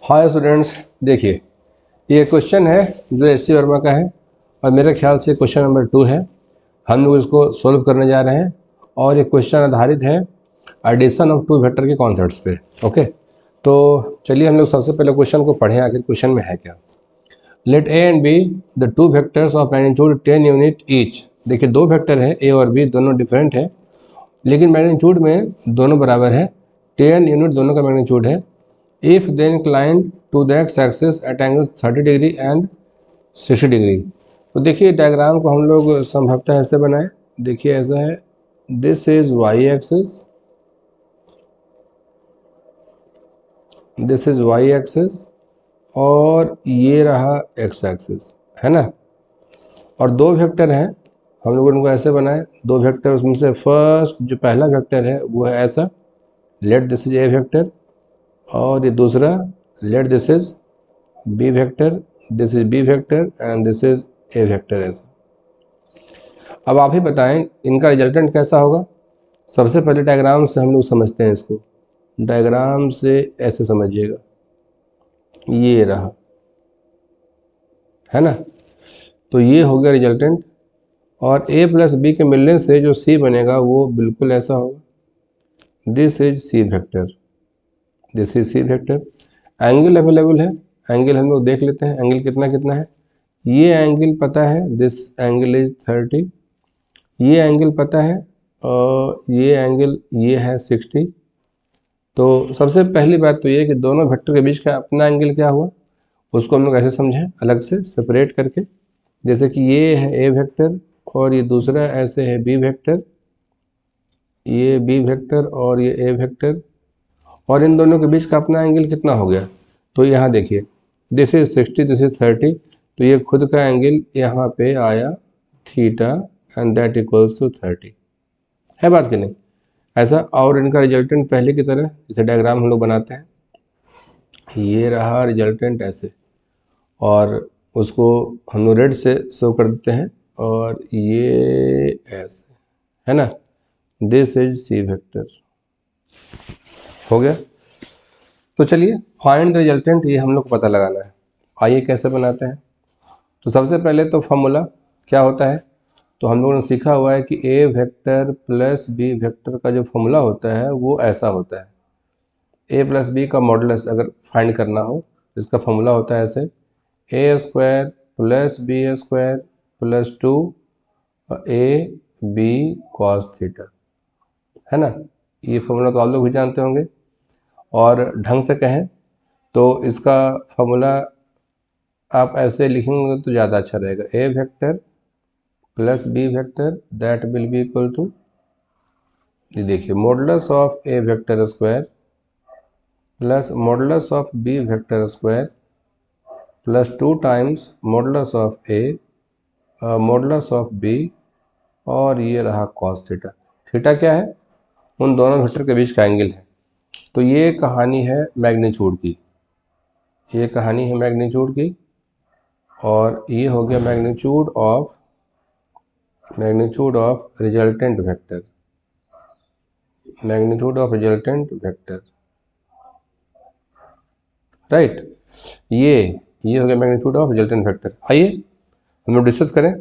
Hi students, देखिए ये question है जो एस.सी. वर्मा का है और मेरे ख्याल से क्वेश्चन नंबर 2 है। हम लोग इसको सॉल्व करने जा रहे हैं और ये क्वेश्चन आधारित है एडिशन ऑफ टू वेक्टर के कॉन्सेप्ट्स पे। ओके, तो चलिए हम लोग सबसे पहले क्वेश्चन को पढ़ें, आखिर क्वेश्चन में है क्या। Let A and B the two vectors of magnitude 10 unit each. देखिए दो वेक्टर हैं, ए और बी, दोनों डिफरेंट है लेकिन मैग्नीट्यूड में दोनों बराबर है। 10 यूनिट दोनों का मैग्नीट्यूड है। If they incline to the X axis at angles 30 degree and 60 degree. तो देखिए डायग्राम को हम लोग संभवतः ऐसे बनाएं। देखिए ऐसा है, this is Y axis, this is Y axis और ये रहा एक्स एक्सिस, है ना। और दो वेक्टर हैं, हम लोग उनको ऐसे बनाए दो वेक्टर, उसमें से फर्स्ट जो पहला वेक्टर है वो है ऐसा, let this is A vector, और ये दूसरा let this is B vector, this is B vector and this is A vector ऐसा। अब आप ही बताएं इनका रिजल्टेंट कैसा होगा। सबसे पहले डायग्राम से हम लोग समझते हैं इसको। डायग्राम से ऐसे समझिएगा, ये रहा, है ना। तो ये हो गया रिजल्टेंट और a प्लस बी के मिलने से जो c बनेगा वो बिल्कुल ऐसा होगा, this is C vector, this is C vector. Angle available है, एंगल हम लोग देख लेते हैं, एंगल कितना कितना है। ये एंगल पता है, दिस एंगल इज 30, ये एंगल पता है और ये एंगल ये है 60। तो सबसे पहली बात तो ये कि दोनों वेक्टर के बीच का अपना एंगल क्या हुआ, उसको हम लोग ऐसे समझें, अलग से सेपरेट करके। जैसे कि ये है ए वेक्टर और ये दूसरा ऐसे है बी वेक्टर, ये बी वेक्टर और ये ए वेक्टर, और इन दोनों के बीच का अपना एंगल कितना हो गया। तो यहाँ देखिए, दिस इज 60, दिस इज 30, तो ये खुद का एंगल यहाँ पे आया theta and that equals to 30, है बात कि नहीं ऐसा। और इनका रिजल्टेंट पहले की तरह जैसे डायग्राम हम लोग बनाते हैं, ये रहा रिजल्टेंट ऐसे, और उसको हम लोग रेड से शो कर देते हैं और ये ऐसे, है ना। दिस इज सी वेक्टर, हो गया। तो चलिए फाइंड द रिजल्टेंट, ये हम लोग को पता लगाना है। आइए कैसे बनाते हैं। तो सबसे पहले तो फॉर्मूला क्या होता है, तो हम लोगों ने सीखा हुआ है कि A vector plus B vector का जो फॉर्मूला होता है वो ऐसा होता है। ए प्लस बी का मॉडुलस अगर फाइंड करना हो, इसका फॉर्मूला होता है ऐसे, A square plus B square plus 2 A B cos theta, है ना। ये फॉर्मूला तो आप लोग भी जानते होंगे। और ढंग से कहें तो इसका फॉर्मूला आप ऐसे लिखेंगे तो ज़्यादा अच्छा रहेगा, A vector plus B vector that will be equal to, ये देखिए, modulus of A vector square plus modulus of B vector square plus 2 times modulus of A modulus of B, और ये रहा कॉस थीटा। थीटा क्या है, उन दोनों vector के बीच का एंगल है। तो ये कहानी है मैग्नीट्यूड की, ये कहानी है मैग्नीट्यूड की, और ये हो गया magnitude of resultant vector, magnitude of resultant vector, right. ये हो गया मैग्नीट्यूड ऑफ रिजल्टेंट वेक्टर। आइए हम लोग डिस्कस करें।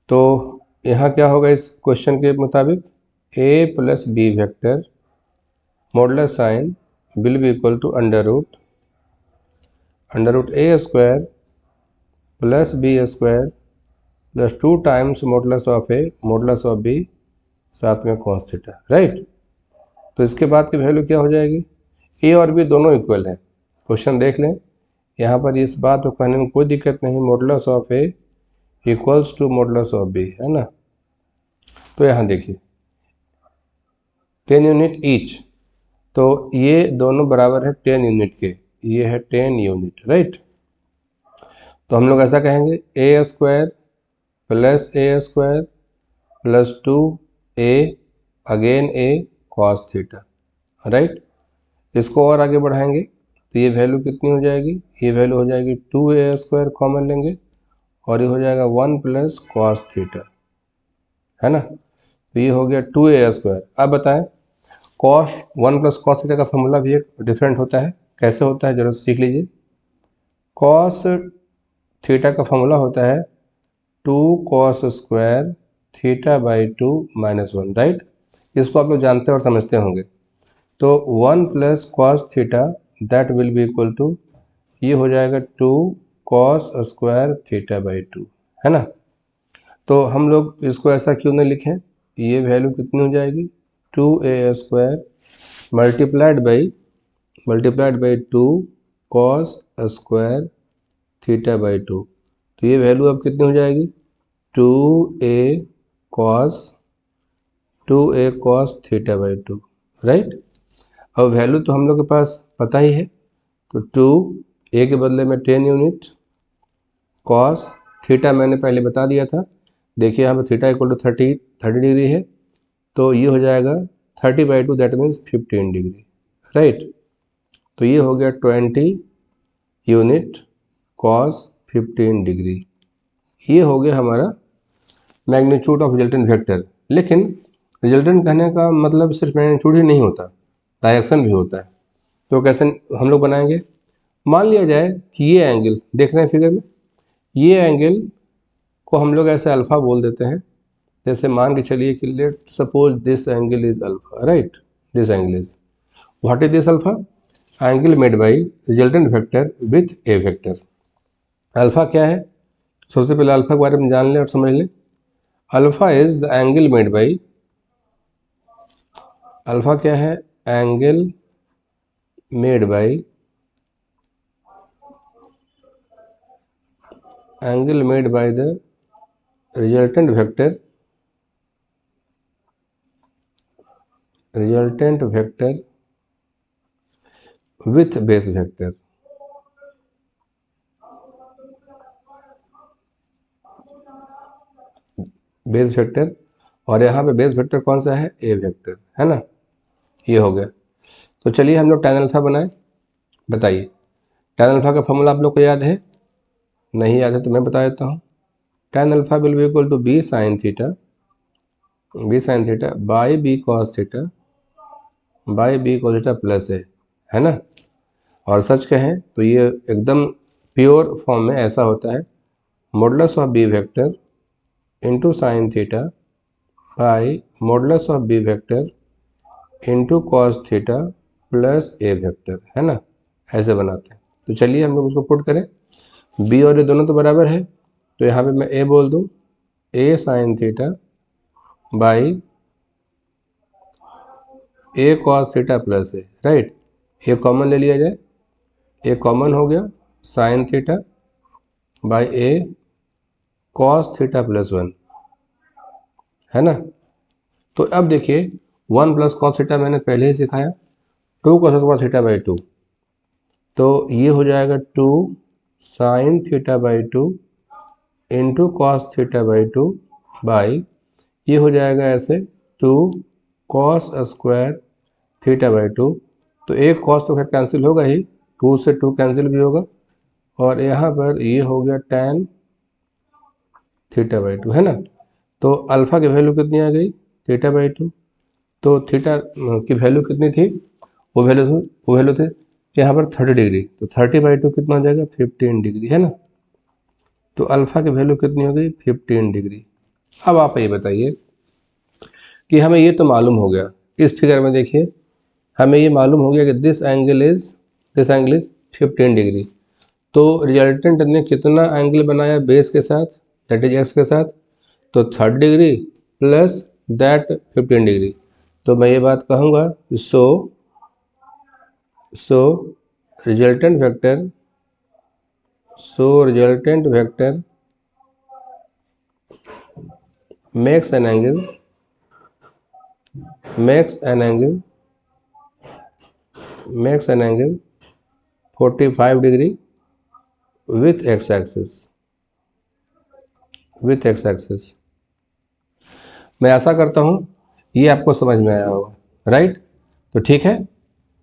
तो यहाँ क्या होगा इस क्वेश्चन के मुताबिक, A plus B vector modulus sign will be equal to under root A square plus B square plus 2 times modulus of A modulus of B, साथ में कॉस थीटा, राइट। तो इसके बाद की वैल्यू क्या हो जाएगी, ए और बी दोनों इक्वल है। क्वेश्चन देख लें, यहाँ पर इस बात को कहने में कोई दिक्कत नहीं, modulus of A equals to modulus of B, है ना। तो यहाँ देखिए 10 यूनिट ईच, तो ये दोनों बराबर है 10 यूनिट के, ये है 10 यूनिट, राइट। तो हम लोग ऐसा कहेंगे, ए स्क्वायर प्लस ए स्क्वायर प्लस 2 ए अगेन ए कॉस थीटा, राइट। इसको और आगे बढ़ाएंगे तो ये वैल्यू कितनी हो जाएगी, ये वैल्यू हो जाएगी 2a स्क्वायर, कॉमन लेंगे और ये हो जाएगा 1 प्लस कॉस थीटा, है ना। तो ये हो गया 2a स्क्वायर। अब बताएं, कॉस 1 प्लस कॉस थीटा का फॉर्मूला भी एक डिफरेंट होता है, कैसे होता है जरा सीख लीजिए। कॉस थीटा का फॉर्मूला होता है 2 cos square theta by 2 minus 1, right. इसको आप लोग जानते और समझते होंगे। तो 1 plus cos theta that will be equal to, ये हो जाएगा 2 cos स्क्वायर थीटा बाई 2, है ना। तो हम लोग इसको ऐसा क्यों नहीं लिखें, ये वैल्यू कितनी हो जाएगी 2a square multiplied by 2 cos square theta by 2। तो ये वैल्यू अब कितनी हो जाएगी 2a cos theta by 2, right. अब वैल्यू तो हम लोग के पास पता ही है, तो 2a के बदले में 10 यूनिट, cos थीटा मैंने पहले बता दिया था, देखिए यहाँ पर थीटा इक्वल टू 30 डिग्री है, तो ये हो जाएगा 30 by 2 that means 15 degree, right. तो ये हो गया 20 यूनिट cos 15 डिग्री। ये हो गया हमारा मैग्नीट्यूड ऑफ रिजल्टेंट वेक्टर। लेकिन रिजल्टेंट कहने का मतलब सिर्फ मैग्नीट्यूड ही नहीं होता, डायरेक्शन भी होता है। तो कैसे हम लोग बनाएंगे, मान लिया जाए कि ये एंगल देख रहे हैं फिगर में, ये एंगल को हम लोग ऐसे अल्फ़ा बोल देते हैं। जैसे मान के चलिए कि let suppose this angle is alpha, right. This angle is, what is this alpha, angle made by resultant vector with A vector. Alpha क्या है, सबसे पहले अल्फ़ा के बारे में जान लें और समझ लें। Alpha is the angle made by, alpha क्या है, angle made by the resultant vector with base vector. Base vector, और यहाँ पे बेस वेक्टर कौन सा है, ए वेक्टर, है ना। ये हो गया। तो चलिए हम लोग tan अल्फ़ा बनाएं। बताइए tan अल्फ़ा का फॉर्मूला आप लोग को याद है, नहीं याद है तो मैं बता देता हूँ। tan alpha will be equal to B sine theta by B cos theta plus A, है ना। और सच कहें तो ये एकदम प्योर फॉर्म में ऐसा होता है, modulus of B vector into sine theta by modulus of B vector into cos theta plus A vector, है ना। ऐसे बनाते हैं। तो चलिए हम लोग उसको पुट करें, बी और ए दोनों तो बराबर है, तो यहाँ पे मैं ए बोल दूँ, A sine theta by A cos theta plus A, right. A common ले लिया जाए, ए कॉमन हो गया, sine theta by A cos theta plus 1, है ना। तो अब देखिए 1 प्लस कॉस थीटा मैंने पहले ही सिखाया, 2 कॉस थीटा बाई 2, तो ये हो जाएगा 2 sign theta by 2 into cos theta by 2 by, ये हो जाएगा ऐसे 2 कॉस स्क्वायर थीटा बाई 2। तो एक कॉस तो खैर कैंसिल होगा ही, 2 से 2 कैंसिल भी होगा, और यहाँ पर ये हो गया tan थीटा बाई 2, है ना। तो अल्फ़ा की वैल्यू कितनी आ गई, थीटा बाई 2। तो थीटा की वैल्यू कितनी थी, वो वैल्यू थे यहाँ पर 30 डिग्री, तो 30 बाई 2 कितना हो जाएगा 15 डिग्री, है ना। तो अल्फ़ा की वैल्यू कितनी हो गई 15 डिग्री। अब आप ये बताइए कि हमें ये तो मालूम हो गया, इस फिगर में देखिए हमें ये मालूम हो गया कि दिस एंगल इज 15 डिग्री। तो रिजल्टेंट ने कितना एंगल बनाया बेस के साथ, दैट इज एक्स के साथ, तो 30 डिग्री प्लस दैट 15 डिग्री। तो मैं ये बात कहूँगा, so resultant vector makes an angle 45 degree with x axis। मैं आशा करता हूँ ये आपको समझ में आया होगा, राइट। तो ठीक है,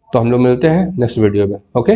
तो हम लोग मिलते हैं नेक्स्ट वीडियो में, ओके।